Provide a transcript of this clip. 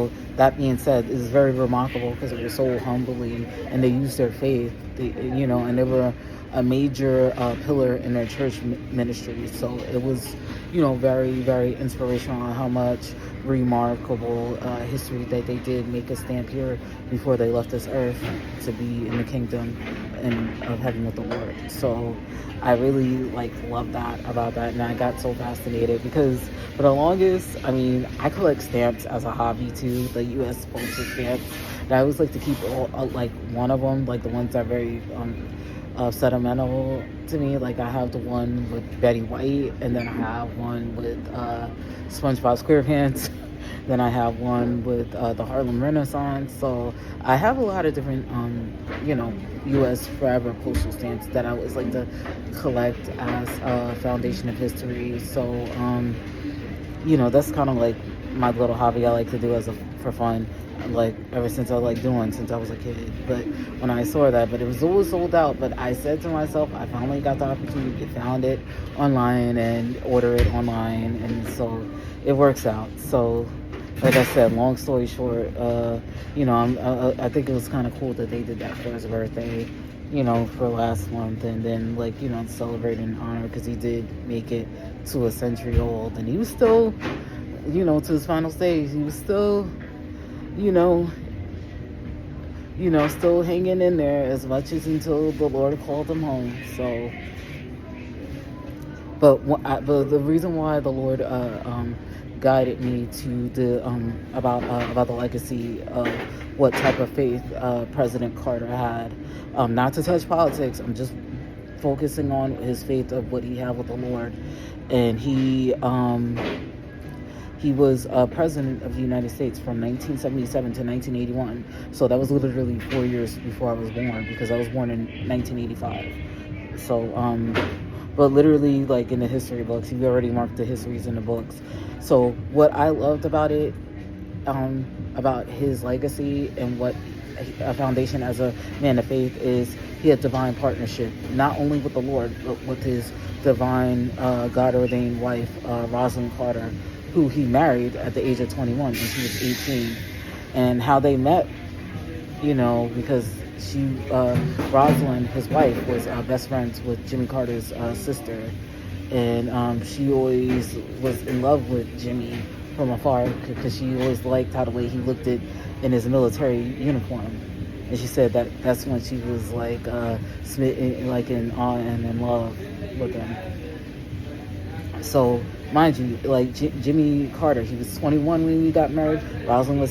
So that being said, it's very remarkable because it was so humbly, and they used their faith, and they were a major pillar in their church ministry. So it was, very, very inspirational on how much remarkable history that they did make a stamp here before they left this earth to be in the kingdom and of heaven with the Lord. So I really love that about that, and I got so fascinated because for the longest, I collect stamps as a hobby too, the U.S. postal stamps. And I always like to keep one of them, the ones that are very sentimental to me. I have the one with Betty White, and then I have one with SpongeBob SquarePants. Then I have one with the Harlem Renaissance. So I have a lot of different, U.S. Forever postal stamps that I always like to collect as a foundation of history. So, that's kind of my little hobby I like to do for fun. Ever since I since I was a kid. But when I saw that, but it was always sold out. But I said to myself, I finally got the opportunity to found it online and order it online, and so it works out. So, like I said, long story short, I think it was kind of cool that they did that for his birthday, for last month, and then celebrate in honor because he did make it to a century old, and he was still, to his final stage, he was still, still hanging in there as much as until the Lord called him home. So, but the reason why the Lord guided me to the about the legacy of what type of faith President Carter had, not to touch politics. I'm just focusing on his faith of what he had with the Lord, and he was president of the United States from 1977 to 1981. So that was literally 4 years before I was born, because I was born in 1985. So, but literally, in the history books, he already marked the histories in the books. So what I loved about it, about his legacy and what a foundation as a man of faith is, he had divine partnership, not only with the Lord, but with his divine God-ordained wife, Rosalind Carter, who he married at the age of 21 and she was 18. And how they met, because Rosalind, his wife, was best friends with Jimmy Carter's sister. And she always was in love with Jimmy from afar because she always liked how the way he looked in his military uniform. And she said that's when she was smitten, in awe and in love with him. So, mind you, Jimmy Carter, he was 21 when we got married. Rosalind was